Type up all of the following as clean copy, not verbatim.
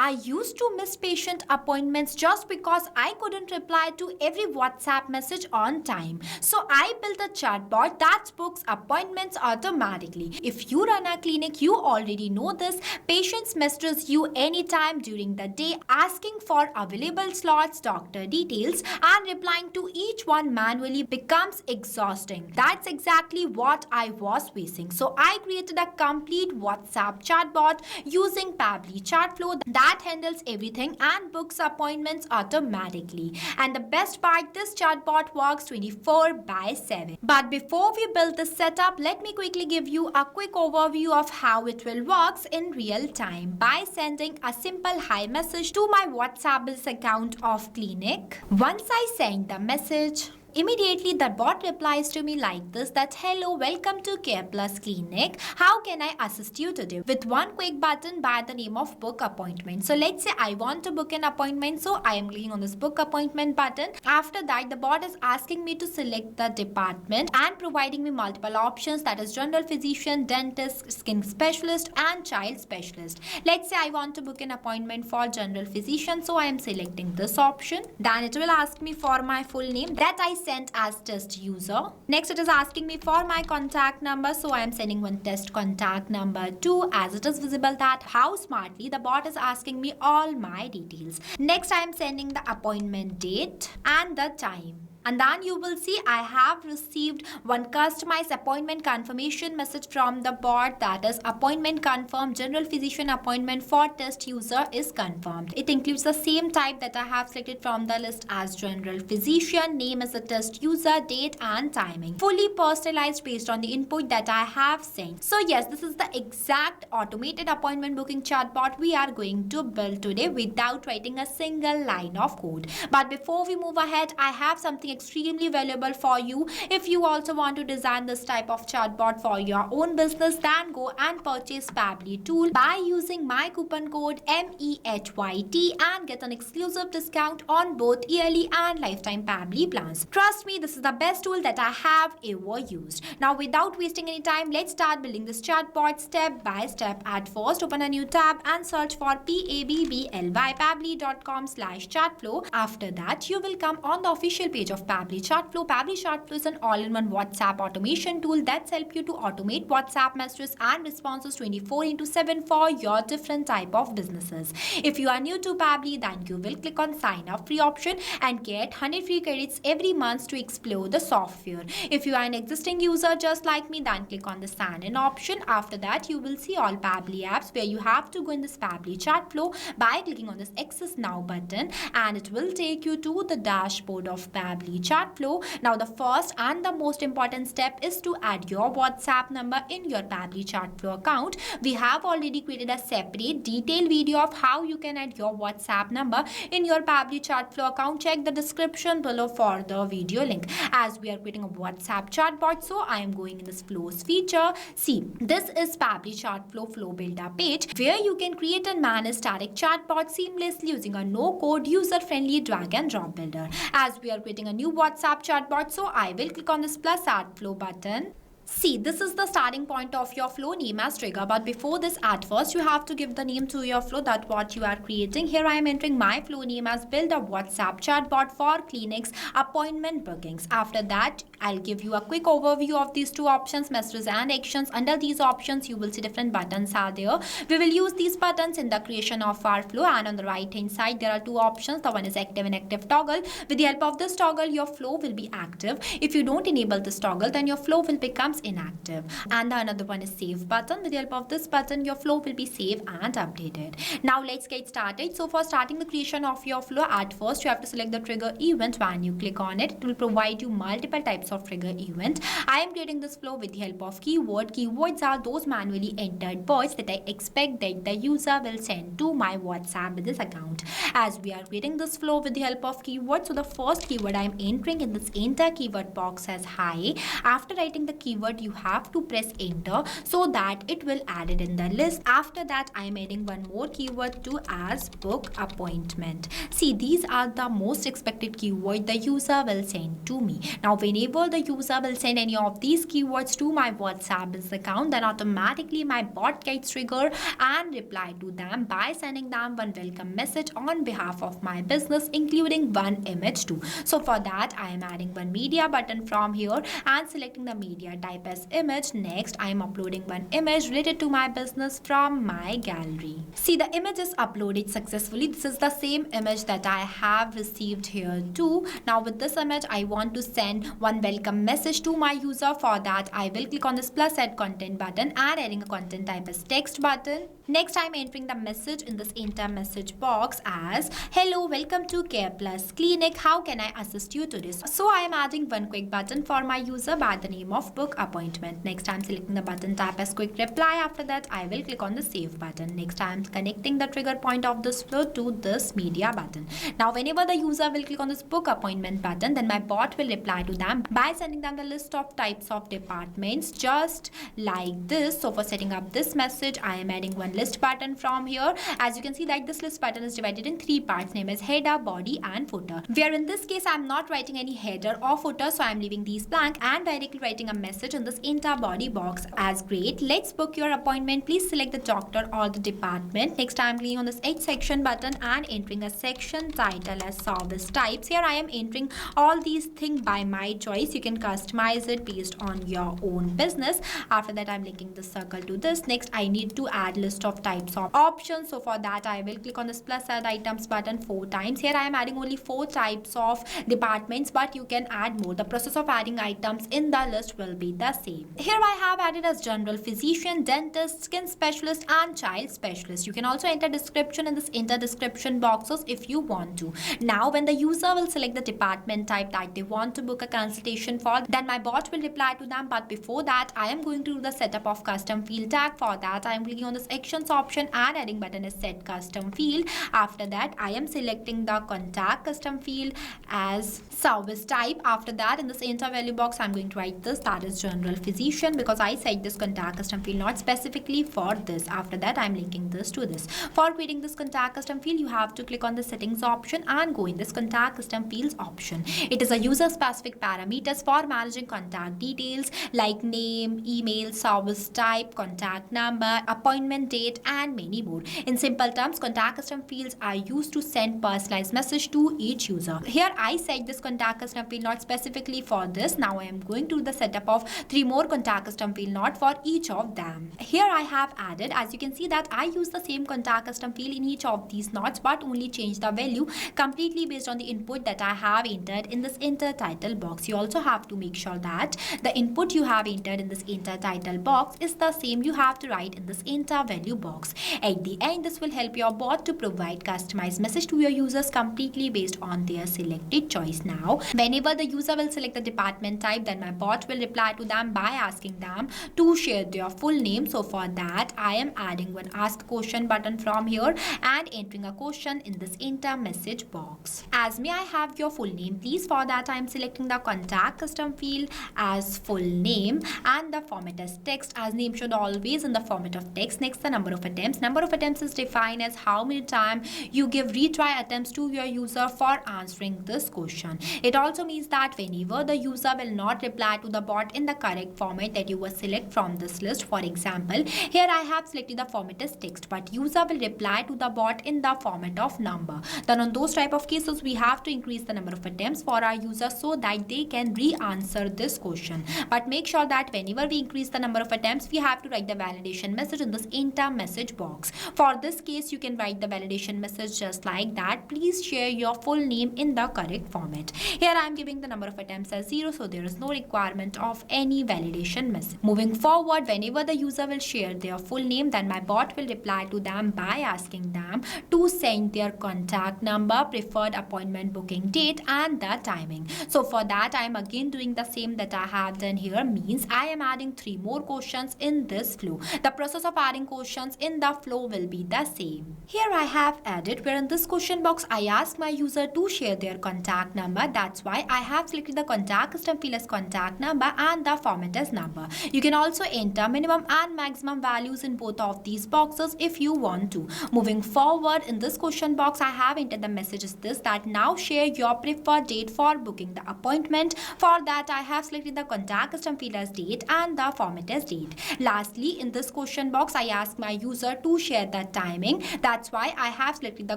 I used to miss patient appointments just because I couldn't reply to every WhatsApp message on time. So I built a chatbot that books appointments automatically. If you run a clinic, you already know this. Patients messages you anytime during the day asking for available slots, doctor details, and replying to each one manually becomes exhausting. That's exactly what I was facing. So I created a complete WhatsApp chatbot using Pabbly Chatflow that handles everything and books appointments automatically. And the best part, this chatbot works 24/7. But before we build this setup, let me quickly give you a quick overview of how it will work in real time by sending a simple hi message to my WhatsApp business account of clinic. Once I send the message, immediately the bot replies to me like this, that hello, welcome to Care Plus Clinic. How can I assist you today? With one quick button by the name of book appointment. So let's say I want to book an appointment. So I am clicking on this book appointment button. After that, the bot is asking me to select the department and providing me multiple options, that is general physician, dentist, skin specialist, and child specialist. Let's say I want to book an appointment for general physician. So I am selecting this option. Then it will ask me for my full name that I sent as test user. Next, it is asking me for my contact number, so I am sending one test contact number too, as it is visible that how smartly the bot is asking me all my details. Next, I am sending the appointment date and the time. And then you will see I have received one customized appointment confirmation message from the bot, that is appointment confirmed, general physician appointment for test user is confirmed. It includes the same type that I have selected from the list as general physician, name as a test user, date and timing. Fully personalized based on the input that I have sent. So yes, this is the exact automated appointment booking chatbot we are going to build today without writing a single line of code. But before we move ahead, I have something extremely valuable for you. If you also want to design this type of chatbot for your own business, then go and purchase Pabbly tool by using my coupon code MEHYT and get an exclusive discount on both yearly and lifetime Pabbly plans. Trust me, this is the best tool that I have ever used. Now, without wasting any time, let's start building this chatbot step by step. At first, open a new tab and search for pabbly.com/chatflow. After that, you will come on the official page of Pabbly Chatflow. Pabbly Chatflow is an all-in-one WhatsApp automation tool that's help you to automate WhatsApp messages and responses 24/7 for your different type of businesses. If you are new to Pabbly, then you will click on sign up free option and get 100 free credits every month to explore the software. If you are an existing user just like me, then click on the sign in option. After that, you will see all Pabbly apps where you have to go in this Pabbly Chatflow by clicking on this access now button, and it will take you to the dashboard of Pabbly Chatflow. Now, the first and the most important step is to add your WhatsApp number in your Pabbly Chatflow account. We have already created a separate detailed video of how you can add your WhatsApp number in your Pabbly Chatflow account. Check the description below for the video link. As we are creating a WhatsApp chatbot, so I am going in this flows feature. See, this is Pabbly Chatflow flow builder page where you can create and manage static chatbot seamlessly using a no-code, user-friendly drag and drop builder. As we are creating a new WhatsApp chatbot, so I will click on this plus add flow button. See, this is the starting point of your flow, name as trigger. But before this, at first, you have to give the name to your flow, that what you are creating. Here I am entering my flow name as build a WhatsApp chatbot for clinics appointment bookings. After that, I'll give you a quick overview of these two options, messages and actions. Under these options, you will see different buttons are there. We will use these buttons in the creation of our flow, and on the right hand side, there are two options. The one is active and active toggle. With the help of this toggle, your flow will be active. If you don't enable this toggle, then your flow will become inactive. And the another one is save button. With the help of this button, your flow will be saved and updated. Now let's get started. So for starting the creation of your flow, at first you have to select the trigger event. When you click on it, it will provide you multiple types of trigger event. I am creating this flow with the help of keyword. Keywords are those manually entered words that I expect that the user will send to my WhatsApp business account. As we are creating this flow with the help of keywords, so the first keyword I am entering in this enter keyword box as hi. After writing the keyword keyword, you have to press enter so that it will add it in the list. After that, I am adding one more keyword to as book appointment. See, these are the most expected keyword the user will send to me. Now, whenever the user will send any of these keywords to my WhatsApp business account, then automatically my bot gets triggered and reply to them by sending them one welcome message on behalf of my business, including one image too. So for that, I am adding one media button from here and selecting the media type as image. Next, I am uploading one image related to my business from my gallery. See, the image is uploaded successfully. This is the same image that I have received here too. Now with this image, I want to send one welcome message to my user. For that, I will click on this plus add content button and adding a content type as text button. Next, I am entering the message in this enter message box as hello, welcome to Care Plus Clinic. How can I assist you today? So I am adding one quick button for my user by the name of book appointment. Next, I am selecting the button type as quick reply. After that, I will click on the save button. Next, I am connecting the trigger point of this flow to this media button. Now, whenever the user will click on this book appointment button, then my bot will reply to them by sending them the list of types of departments just like this. So for setting up this message, I am adding one list button from here. As you can see that this list button is divided in three parts, named as header, body and footer, where in this case I am not writing any header or footer, so I am leaving these blank and directly writing a message in this enter body box as great, let's book your appointment, please select the doctor or the department. Next, I am clicking on this H section button and entering a section title as service types. Here I am entering all these things by my choice. You can customize it based on your own business. After that, I am linking the circle to this. Next, I need to add list of types of options. So for that, I will click on this plus add items button 4 times. Here I am adding only 4 types of departments, but you can add more. The process of adding items in the list will be the same. Here I have added as general physician, dentist, skin specialist and child specialist. You can also enter description in this enter description boxes if you want to. Now when the user will select the department type that they want to book a consultation for, then my bot will reply to them. But before that, I am going to do the setup of custom field tag. For that, I am clicking on this actions option and adding button is set custom field. After that, I am selecting the contact custom field as service type. After that, in this enter value box, I am going to write this, that is general physician, because I set this contact custom field not specifically for this. After that, I am linking this to this. For creating this contact custom field, you have to click on the settings option and go in this contact custom fields option. It is a user specific parameters for managing contact details like name, email, service type, contact number, appointment date and many more. In simple terms, contact custom fields are used to send personalized message to each user. Here I set this contact custom field not specifically for this. Now I am going to do the setup of 3 more contact custom field not for each of them. Here I have added, as you can see that I use the same contact custom field in each of these nodes, but only change the value completely based on the input that I have entered in this enter title box. You also have to make sure that the input you have entered in this enter title box is the same you have to write in this enter value box. At the end, this will help your bot to provide customized message to your users completely based on their selected choice. Now, whenever the user will select the department type, then my bot will reply to them by asking them to share their full name. So for that, I am adding one ask question button from here and entering a question in this enter message box. As may I have your full name, please? For that, I am selecting the contact custom field as full name and the format as text, as name should always in the format of text. Next, the number of attempts. Number of attempts is defined as how many times you give retry attempts to your user for answering this question. It also means that whenever the user will not reply to the bot in the correct format that you will select from this list. For example, here I have selected the format as text, but user will reply to the bot in the format of number. Then on those type of cases, we have to increase the number of attempts for our users so that they can re-answer this question. But make sure that whenever we increase the number of attempts, we have to write the validation message in this enter message box. For this case, you can write the validation message just like that. Please share your full name in the correct format. Here I am giving the number of attempts as 0, so there is no requirement of any validation message. Moving forward, whenever the user will share their full name, then my bot will reply to them by asking them to send their contact number, preferred appointment booking date and the timing. So for that, I am again doing the same that I have done here, means I am adding 3 more questions in this flow. The process of adding questions in the flow will be the same. Here I have added, where in this question box I ask my user to share their contact number. That's why I have selected the contact custom field as contact number and the format as number. You can also enter minimum and maximum values in both of these boxes if you want to. Moving forward, in this question box, I have entered the message is this, that now share your preferred date for booking the appointment. For that, I have selected the contact custom field as date and the format as date. Lastly, in this question box, I ask my user to share the timing. That's why I have selected the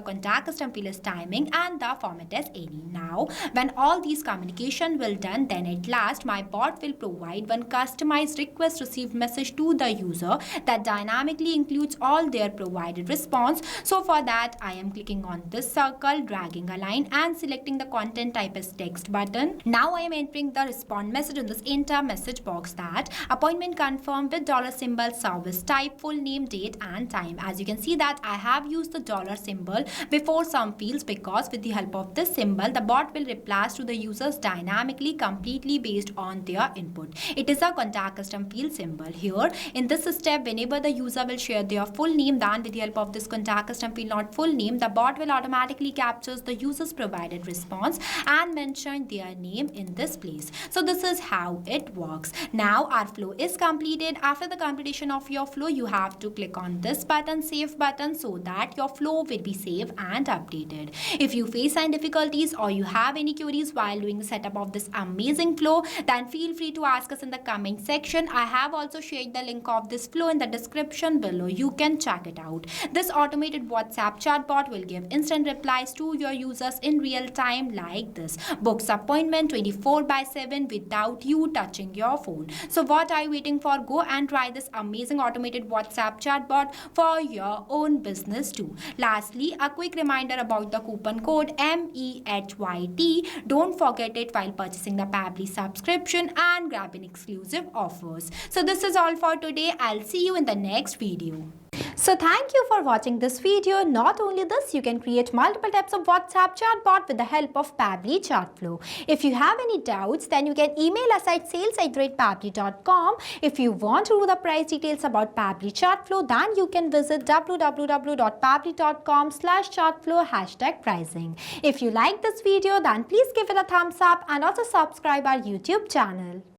contact custom field as timing and the format as any. Now, when all these communication will done, then at last my bot will provide one customized request received message to the user that dynamically includes all their provided response. So for that, I am clicking on this circle, dragging a line and selecting the content type as text button. Now I am entering the respond message in this enter message box that appointment confirmed with $symbol, service type, full name, date and time. As you can see that I have used the $symbol before some fields because with the help of this symbol, the bot will reply to the users dynamically, completely based on their input. It is a contact custom field symbol. Here in this step, whenever the user will share their full name, then with the help of this contact custom field not full name, the bot will automatically captures the user's provided response and mention their name in this place. So this is how it works. Now our flow is completed. After the completion of your flow, you have to click on this button, save button, so that your flow will be saved and updated. If you face any difficulties or you have any queries while doing the setup of this amazing flow, then feel free to ask us in the comment section. I have also shared the link of this flow in the description below. You can check it out. This automated WhatsApp chatbot will give instant replies to your users in real time like this. Books appointment 24/7 without you touching your phone. So what are you waiting for? Go and try this amazing automated WhatsApp chatbot for your own business too. Lastly, a quick reminder about the coupon code MEHYT. Don't forget it while purchasing the Pabbly subscription and grabbing exclusive offers. So this is all for today. I'll see you in the next video. So thank you for watching this video. Not only this, you can create multiple types of WhatsApp chatbot with the help of Pabbly Chatflow. If you have any doubts, then you can email us at sales@pabbly.com. If you want to know the price details about Pabbly Chatflow, then you can visit www.pabbly.com/chatflow #pricing. If you like this video, then please give it a thumbs up and also subscribe our YouTube channel.